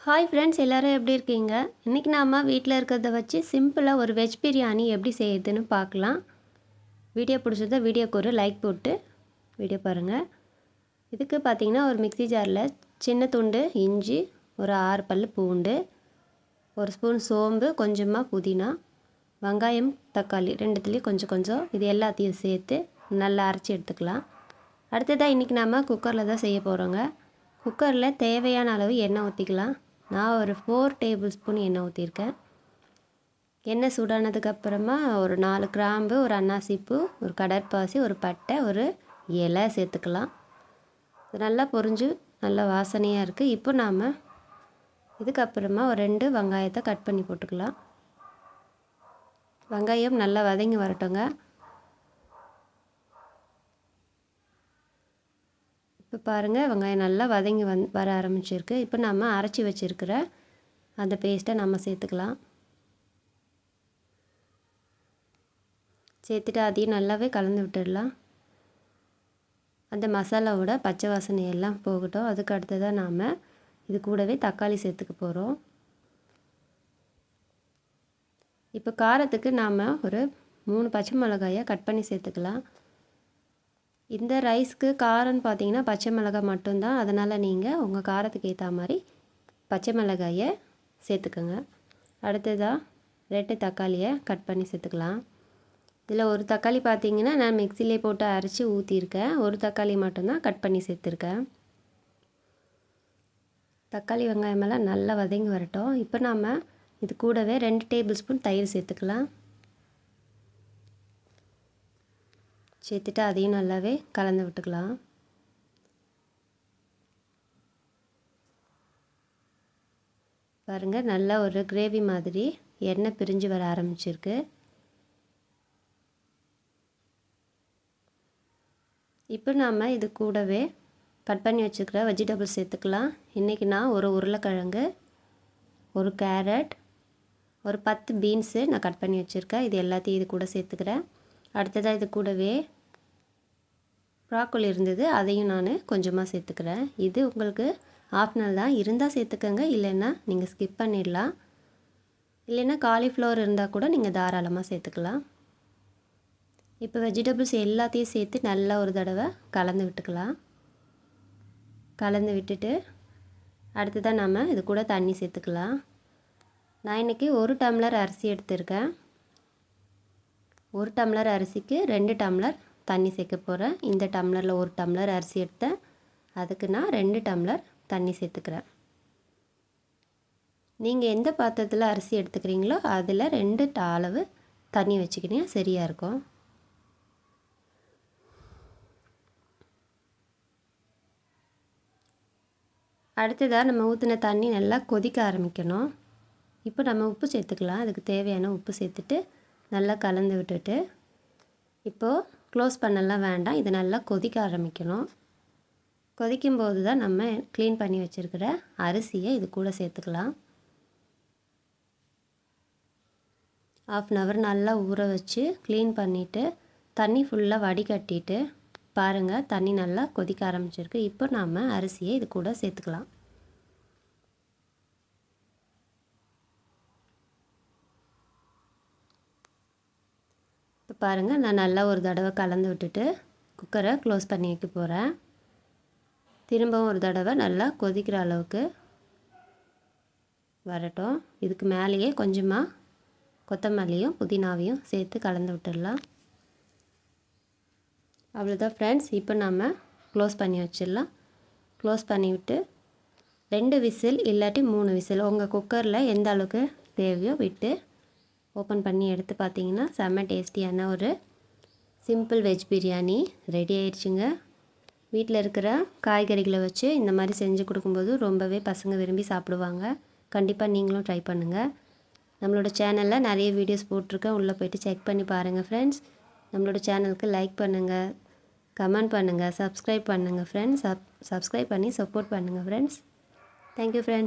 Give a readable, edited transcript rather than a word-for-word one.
Hi friends, எல்லோரும் எப்படி இருக்கீங்க? இன்றைக்கி நாம் வீட்டில் இருக்கிறத வச்சு சிம்பிளாக ஒரு வெஜ் பிரியாணி எப்படி செய்யுதுன்னு பார்க்கலாம். வீடியோ பிடிச்சதா வீடியோக்கு ஒரு லைக் போட்டு வீடியோ பாருங்கள். இதுக்கு பார்த்திங்கன்னா ஒரு மிக்ஸி ஜாரில் சின்ன துண்டு இஞ்சி, ஒரு 6 பல் பூண்டு, ஒரு ஸ்பூன் சோம்பு, கொஞ்சமாக புதினா, வெங்காயம், தக்காளி ரெண்டுத்துலேயும் கொஞ்சம் கொஞ்சம் இது எல்லாத்தையும் சேர்த்து நல்லா அரைச்சி எடுத்துக்கலாம். அடுத்ததாக இன்றைக்கி நாம் குக்கரில் தான் செய்ய போகிறோங்க. குக்கரில் தேவையான அளவு எண்ணெய் ஊற்றிக்கலாம். நான் ஒரு 4 டேபிள் ஸ்பூன் எண்ணெய் ஊற்றிருக்கேன். எண்ணெய் சூடானதுக்கப்புறமா ஒரு 4 கிராம்பு, ஒரு அன்னாசிப்பூ, ஒரு கடற்பாசி, ஒரு பட்டை, ஒரு இலை சேர்த்துக்கலாம். இது நல்லா பொரிஞ்சு நல்லா வாசனையாக இருக்குது. இப்போ நாம் இதுக்கப்புறமா ஒரு 2 வெங்காயத்தை கட் பண்ணி போட்டுக்கலாம். வெங்காயம் நல்லா வதங்கி வரட்டுங்க. இப்போ பாருங்கள், வெங்காயம் நல்லா வதங்கி வர ஆரம்பிச்சிருக்கு. இப்போ நம்ம அரைச்சி வச்சுருக்கிற அந்த பேஸ்ட்டை நம்ம சேர்த்துக்கலாம். சேர்த்துட்டு அதையும் நல்லாவே கலந்து விட்டுடலாம். அந்த மசாலாவோட பச்சை வாசனை எல்லாம் போகட்டும். அதுக்கு அடுத்ததாக நாம் இது கூடவே தக்காளி சேர்த்துக்க போகிறோம். இப்போ காரத்துக்கு நாம் ஒரு 3 பச்சை மிளகாயை கட் பண்ணி சேர்த்துக்கலாம். இந்த ரைஸ்க்கு காரம்னு பார்த்தீங்கன்னா பச்சை மிளகாய் மட்டும்தான். அதனால் நீங்கள் உங்கள் காரத்துக்கு ஏற்ற மாதிரி பச்சை மிளகாயை சேர்த்துக்கோங்க. அடுத்ததாக 2 தக்காளியை கட் பண்ணி சேர்த்துக்கலாம். இதில் ஒரு தக்காளி பார்த்தீங்கன்னா நான் மிக்சிலே போட்டு அரைச்சி ஊற்றிருக்கேன். ஒரு தக்காளி மட்டும்தான் கட் பண்ணி சேர்த்துருக்கேன். தக்காளி வெங்காயமெல்லாம் நல்லா வதங்கி வரட்டும். இப்போ நாம் இது கூடவே 2 டேபிள் ஸ்பூன் தயிர் சேர்த்துக்கலாம். சேர்த்துட்டு அதையும் நல்லாவே கலந்து விட்டுக்கலாம். பாருங்கள், நல்லா ஒரு கிரேவி மாதிரி எண்ணெய் பிரிஞ்சு வர ஆரம்பிச்சிருக்கு. இப்போ நாம் இது கூடவே கட் பண்ணி வச்சுக்கிற வெஜிடபிள்ஸ் சேர்த்துக்கலாம். இன்றைக்கி நான் ஒரு உருளைக்கிழங்கு, ஒரு கேரட், ஒரு 10 பீன்ஸு நான் கட் பண்ணி வச்சுருக்கேன். இது எல்லாத்தையும் இது கூட சேர்த்துக்கிறேன். அடுத்ததாக இது கூடவே ப்ராக்கோலி இருந்தது, அதையும் நான் கொஞ்சமாக சேர்த்துக்கிறேன். இது உங்களுக்கு ஆப்ஷனல் தான், இருந்தால் சேர்த்துக்கங்க, இல்லைன்னா நீங்கள் ஸ்கிப் பண்ணிடலாம். இல்லைன்னா காலிஃப்ளவர் இருந்தால் கூட நீங்கள் தாராளமாக சேர்த்துக்கலாம். இப்போ வெஜிடபிள்ஸ் எல்லாத்தையும் சேர்த்து நல்லா ஒரு தடவை கலந்து விட்டுக்கலாம். கலந்து விட்டுட்டு அடுத்ததாக நம்ம இது கூட தண்ணி சேர்த்துக்கலாம். நான் இன்றைக்கி 1 டம்ளர் அரிசி எடுத்திருக்கேன். 1 டம்ளர் அரிசிக்கு 2 டம்ளர் தண்ணி சேர்க்க போகிறேன். இந்த டம்ளரில் 1 டம்ளர் அரிசி எடுத்தேன், அதுக்கு நான் 2 டம்ளர் தண்ணி சேர்த்துக்கிறேன். நீங்கள் எந்த பாத்திரத்தில் அரிசி எடுத்துக்கிறீங்களோ அதில் 2 அளவு தண்ணி வச்சுக்கினீங்க சரியாக இருக்கும். அடுத்ததாக நம்ம ஊற்றின தண்ணி நல்லா கொதிக்க ஆரம்பிக்கணும். இப்போ நம்ம உப்பு சேர்த்துக்கலாம். அதுக்கு தேவையான உப்பு சேர்த்துட்டு நல்லா கலந்து விட்டுட்டு இப்போது க்ளோஸ் பண்ணலாம் வேண்டாம். இது நல்லா கொதிக்க ஆரம்பிக்கணும். கொதிக்கும்போது தான் நம்ம க்ளீன் பண்ணி வச்சுருக்கிற அரிசியை இது கூட சேர்த்துக்கலாம். 1/2 ஹவர் நல்லா ஊற வச்சு க்ளீன் பண்ணிவிட்டு தண்ணி ஃபுல்லாக வடிகட்டிட்டு பாருங்கள், தண்ணி நல்லா கொதிக்க ஆரம்பிச்சிருக்கு. இப்போ நாம் அரிசியை இது கூட சேர்த்துக்கலாம். இப்போ பாருங்கள், நான் நல்லா ஒரு தடவை கலந்து விட்டுட்டு குக்கரை க்ளோஸ் பண்ணி வைக்க போகிறேன். திரும்பவும் ஒரு தடவை நல்லா கொதிக்கிற அளவுக்கு வரட்டும். இதுக்கு மேலேயே கொஞ்சமாக கொத்தமல்லியும் புதினாவையும் சேர்த்து கலந்து விட்டுடலாம். அவ்வளோதான் ஃப்ரெண்ட்ஸ். இப்போ நம்ம க்ளோஸ் பண்ணி வச்சிடலாம். க்ளோஸ் பண்ணிவிட்டு 2 விசில் இல்லாட்டி 3 விசில் உங்கள் குக்கரில் எந்த அளவுக்கு தேவையோ விட்டு ஓப்பன் பண்ணி எடுத்து பார்த்தீங்கன்னா செம்ம டேஸ்டியான ஒரு சிம்பிள் வெஜ் பிரியாணி ரெடி ஆயிடுச்சுங்க. வீட்டில் இருக்கிற காய்கறிகளை வச்சு இந்த மாதிரி செஞ்சு கொடுக்கும்போது ரொம்பவே பசங்க விரும்பி சாப்பிடுவாங்க. கண்டிப்பாக நீங்களும் ட்ரை பண்ணுங்கள். நம்மளோட சேனலில் நிறைய வீடியோஸ் போட்டிருக்கேன், உள்ளே போய்ட்டு செக் பண்ணி பாருங்கள் ஃப்ரெண்ட்ஸ். நம்மளோட சேனலுக்கு லைக் பண்ணுங்கள், கமெண்ட் பண்ணுங்கள், சப்ஸ்கிரைப் பண்ணுங்கள் ஃப்ரெண்ட்ஸ். சப்ஸ்கிரைப் பண்ணி சப்போர்ட் பண்ணுங்கள் ஃப்ரெண்ட்ஸ். Thank you friends.